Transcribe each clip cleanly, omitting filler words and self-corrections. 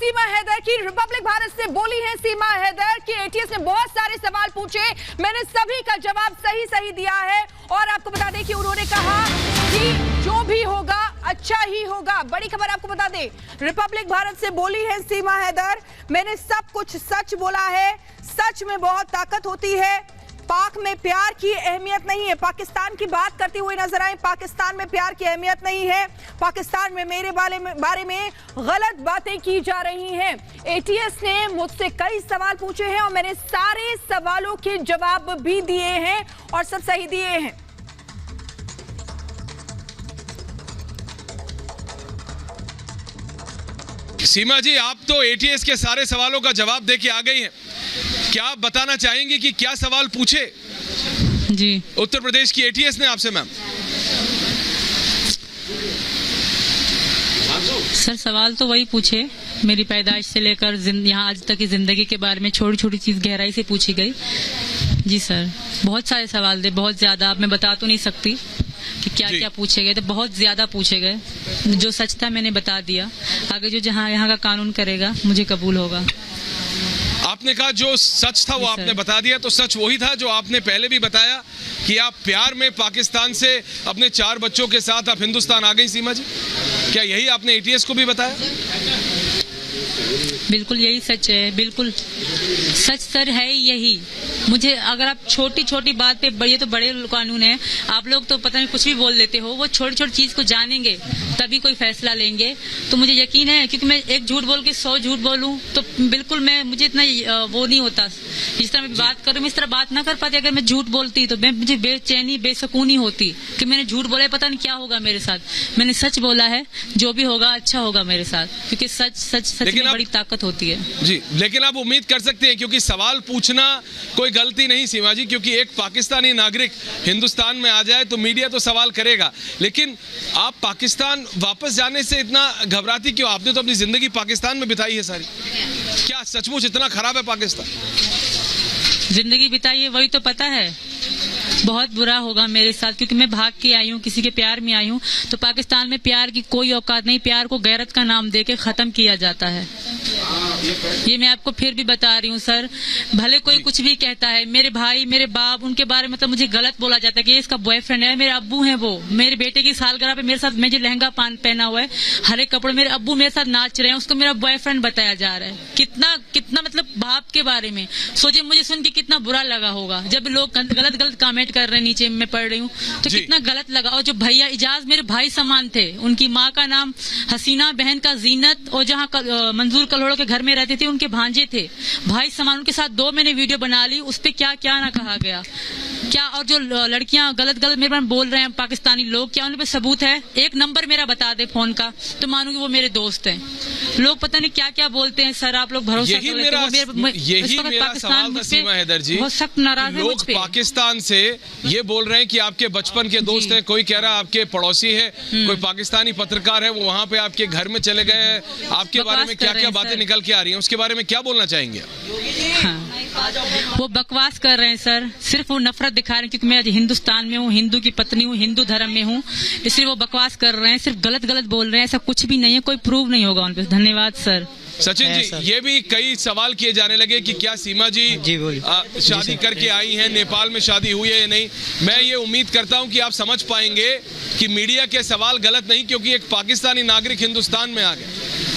सीमा हैदर की। रिपब्लिक भारत से बोली है सीमा हैदर कि एटीएस ने बहुत सारे सवाल पूछे, मैंने सभी का जवाब सही दिया है। और आपको बता दें कि उन्होंने कहा कि जो भी होगा अच्छा ही होगा। बड़ी खबर आपको बता दें, रिपब्लिक भारत से बोली है सीमा हैदर, मैंने सब कुछ सच बोला है, सच में बहुत ताकत होती है, पाक में प्यार की अहमियत नहीं है। पाकिस्तान की बात करते हुए नजर आए, पाकिस्तान में प्यार की अहमियत नहीं है, पाकिस्तान में मेरे बारे में गलत बातें की जा रही हैं। एटीएस ने मुझसे कई सवाल पूछे हैं और मैंने सारे सवालों के जवाब भी दिए हैं और सब सही दिए हैं। सीमा जी, आप तो एटीएस के सारे सवालों का जवाब देके आ गई हैं, क्या आप बताना चाहेंगे कि क्या सवाल पूछे जी उत्तर प्रदेश की एटीएस ने आपसे? मैम सर, सवाल तो वही पूछे, मेरी पैदाइश से लेकर यहाँ आज तक की जिंदगी के बारे में छोटी छोटी चीज गहराई से पूछी गई। जी सर, बहुत सारे सवाल थे, बहुत ज्यादा, अब मैं बता तो नहीं सकती कि क्या क्या पूछे गए थे, बहुत ज्यादा पूछे गए। जो सच था मैंने बता दिया, आगे जो जहाँ यहाँ का कानून करेगा मुझे कबूल होगा। आपने कहा जो सच था वो आपने बता दिया, तो सच वही था जो आपने पहले भी बताया कि आप प्यार में पाकिस्तान से अपने 4 बच्चों के साथ आप हिंदुस्तान आ गई। सीमा जी, क्या यही आपने एटीएस को भी बताया? बिल्कुल यही सच है, बिल्कुल सच सर है यही। मुझे अगर आप छोटी छोटी बात पे, ये तो बड़े कानून है, आप लोग तो पता नहीं कुछ भी बोल देते हो, वो छोटी छोटी चीज को जानेंगे तभी कोई फैसला लेंगे। तो मुझे यकीन है, क्योंकि मैं एक झूठ बोल के 100 झूठ बोलूं तो बिल्कुल मुझे इतना वो नहीं होता। जिस तरह मैं बात करूं, मैं इस तरह बात ना कर पाती। अगर मैं झूठ बोलती तो मुझे बेचैनी बेसकूनी होती कि मैंने झूठ बोला, पता नहीं क्या होगा मेरे साथ। मैंने सच बोला है, जो भी होगा अच्छा होगा मेरे साथ, क्योंकि सच में बड़ी ताकत होती है। जी, लेकिन आप उम्मीद कर सकते हैं, क्योंकि सवाल पूछना कोई गलती नहीं सीमा जी, क्योंकि एक पाकिस्तानी नागरिक हिंदुस्तान में आ जाए तो मीडिया तो सवाल करेगा, लेकिन आप पाकिस्तान वापस जाने से इतना घबराती क्यों? आपने तो अपनी जिंदगी पाकिस्तान में बिताई है सारी, क्या सचमुच इतना खराब है पाकिस्तान? जिंदगी बिताई है, वही तो पता है बहुत बुरा होगा मेरे साथ, क्योंकि मैं भाग के आई हूँ, किसी के प्यार में आई हूँ। तो पाकिस्तान में प्यार की कोई औकात नहीं, प्यार को गैरत का नाम देके खत्म किया जाता है। ये मैं आपको फिर भी बता रही हूँ सर, भले कोई कुछ भी कहता है, मेरे भाई मेरे बाप उनके बारे में मतलब मुझे गलत बोला जाता है कि ये इसका बॉयफ्रेंड है, मेरे अब्बू हैं वो, मेरे बेटे की सालगिरह पे मेरे साथ, मैं जो लहंगा पहना हुआ है, हर एक कपड़े, मेरे अब्बू मेरे साथ नाच रहे हैं, उसको मेरा बॉयफ्रेंड बताया जा रहा है। कितना मतलब बाप के बारे में सोचे, मुझे सुन के कितना बुरा लगा होगा। जब लोग गलत कमेंट कर रहे हैं, नीचे मैं पढ़ रही हूँ तो कितना गलत लगा। और जो भैया इजाज मेरे भाई समान थे, उनकी माँ का नाम हसीना, बहन का जीनत, और जहाँ मंजूर कल्होड़ो के घर में रहते थे उनके भांजे थे, भाई समान। उनके साथ 2 मैंने वीडियो बना ली, उस पे क्या क्या ना कहा गया क्या। और जो लड़कियां गलत मेरे बारे में बोल रहे हैं पाकिस्तानी लोग, क्या उन पे सबूत है? एक नंबर मेरा बता दे फोन का तो मानूंगी वो मेरे दोस्त हैं। लोग पता नहीं क्या क्या बोलते हैं सर, आप लोग भरोसा कर लेते हो। यही मेरा सवाल था सीमा हैदर जी, बहुत सख्त नाराज है मुझ पे। पाकिस्तान से ये बोल रहे हैं कि आपके बचपन के दोस्त हैं, कोई कह रहा है आपके पड़ोसी है, कोई पाकिस्तानी पत्रकार है, वो वहाँ पे आपके घर में चले गए हैं, आपके बारे में क्या क्या बातें निकल के आ रही हैं, उसके बारे में क्या बोलना चाहेंगे? वो बकवास कर रहे हैं सर, सिर्फ वो नफरत दिखा रहे हैं, क्योंकि मैं आज हिंदुस्तान में हूँ, हिंदू की पत्नी हूँ, हिंदू धर्म में हूँ, इसलिए वो बकवास कर रहे हैं, सिर्फ गलत बोल रहे हैं। ऐसा कुछ भी नहीं है, कोई प्रूव नहीं होगा उन पे। धन्यवाद सर। सचिन जी, ये भी कई सवाल किए जाने लगे कि क्या सीमा जी शादी करके आई हैं, नेपाल में शादी हुई है या नहीं। मैं ये उम्मीद करता हूं कि आप समझ पाएंगे कि मीडिया के सवाल गलत नहीं, क्योंकि एक पाकिस्तानी नागरिक हिंदुस्तान में आ गए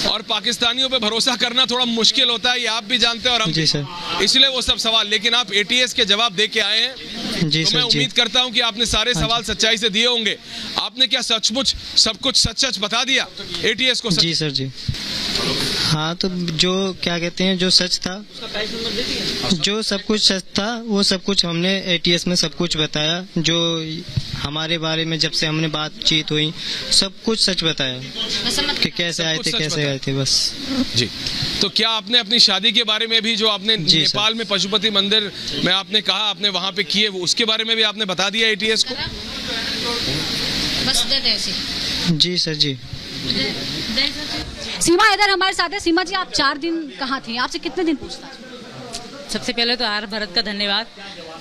और पाकिस्तानियों पे भरोसा करना थोड़ा मुश्किल होता है, ये आप भी जानते हैं और हम भी, इसलिए वो सब सवाल। लेकिन आप एटीएस के जवाब दे के आए हैं, तो मैं उम्मीद करता हूं कि आपने सारे सवाल सच्चाई से दिए होंगे। आपने क्या सचमुच सब कुछ सच बता दिया एटीएस को? जी सर जी, हाँ, तो जो क्या कहते हैं, जो सच था, जो सब कुछ सच था, वो सब कुछ हमने एटीएस में सब कुछ बताया। जो हमारे बारे में जब से हमने बातचीत हुई, सब कुछ सच बताया कि कैसे आए थे, कैसे गए थे, बस जी। तो क्या आपने अपनी शादी के बारे में भी, जो आपने नेपाल में पशुपति मंदिर में आपने कहा आपने वहाँ पे किए, वो उसके बारे में भी आपने बता दिया एटीएस को? बस दे दे। जी सर जी। सीमा हैदर हमारे साथ है। सीमा जी, आप 4 दिन कहाँ थी? आपसे कितने दिन पूछताछ? सबसे पहले तो आर भरत का धन्यवाद,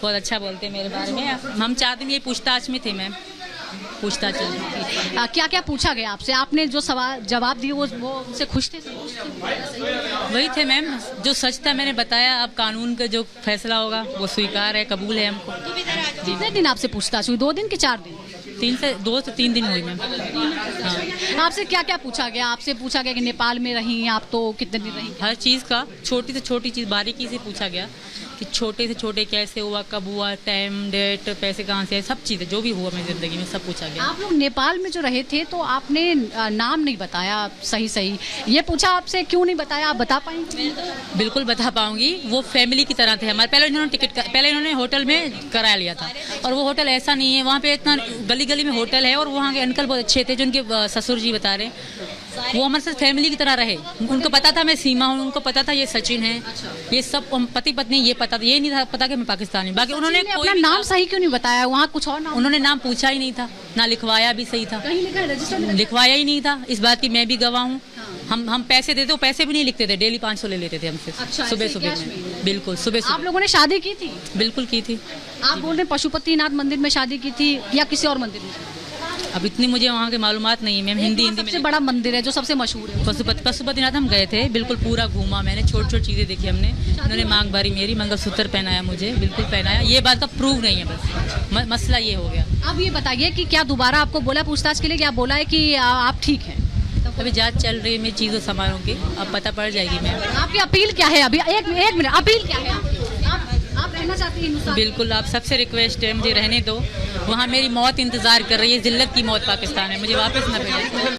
बहुत अच्छा बोलते हैं मेरे बारे में। हम 4 दिन ये पूछताछ में थे मैम। पूछताछ चल रही थी। क्या क्या पूछा गया आपसे? आपने जो सवाल जवाब दिए वो उनसे खुश थे? वही थे मैम, जो सच था मैंने बताया। अब कानून का जो फैसला होगा वो स्वीकार है, कबूल है हमको। कितने दिन आपसे पूछताछ हुई? 2 दिन कि 4 दिन? 2 से 3 दिन हुई मैम। हाँ। आपसे क्या क्या पूछा गया? आपसे पूछा गया कि नेपाल में रही आप तो कितने दिन रही? हर चीज़ का, छोटी से छोटी चीज़ बारीकी से पूछा गया कि छोटे से छोटे कैसे हुआ, कब हुआ, टाइम, डेट, पैसे कहाँ से, सब चीज़ें जो भी हुआ मेरी ज़िंदगी में सब पूछा गया। आप लोग नेपाल में जो रहे थे तो आपने नाम नहीं बताया सही। ये पूछा आपसे, क्यों नहीं बताया? आप बता पाएंगे? बिल्कुल बता पाऊंगी। वो फैमिली की तरह थे हमारे। पहले इन्होंने होटल में करा लिया था, और वो होटल ऐसा नहीं है, वहाँ पे इतना गली में होटल है, और वहाँ के अंकल बहुत अच्छे थे जो उनके ससुर जी बता रहे, वो हमारे साथ फैमिली की तरह रहे। उनको पता था मैं सीमा हूँ, उनको पता था ये सचिन है, ये सब पति पत्नी, ये पता था, ये नहीं था पता कि मैं पाकिस्तानी। बाकी उन्होंने अपना नाम सही क्यों नहीं बताया? वहाँ कुछ और नाम उन्होंने नाम पूछा ही नहीं था, ना लिखवाया भी सही था, कहीं लिखा है रजिस्टर में? लिखवाया ही नहीं था। इस बात की मैं भी गवाह हूँ। हम पैसे देते, वो पैसे भी नहीं लिखते थे, डेली 500 ले लेते थे हमसे। अच्छा, सुबह में। बिल्कुल सुबह। आप लोगों ने शादी की थी? बिल्कुल की थी। आप बोल रहे हैं पशुपतिनाथ मंदिर में शादी की थी या किसी और मंदिर में? अब इतनी मुझे वहाँ की मालूमात नहीं है मैम। हिंदी सबसे बड़ा मंदिर है जो सबसे मशहूर है, पशुपतिनाथ हम गए थे, बिल्कुल पूरा घूमा मैंने, छोटी चीजें देखी हमने। उन्होंने मांग भरी मेरी, मंगलसूत्र पहनाया मुझे, बिल्कुल पहनाया। ये बात का प्रूव नहीं है, बस मसला ये हो गया। अब ये बताइए कि क्या दोबारा आपको बोला पूछताछ के लिए? क्या बोला है कि आप ठीक हैं? अभी जांच चल रही है मेरी चीज़ों सामानों की, अब पता पड़ जाएगी मैम। आपकी अपील क्या है? अभी एक मिनट, अपील क्या है? आप रहना चाहती हैं हिंदुस्तान? बिल्कुल, आप सबसे रिक्वेस्ट है मुझे रहने दो। वहाँ मेरी मौत इंतजार कर रही है, जिल्लत की मौत पाकिस्तान है, मुझे वापस न भेजें।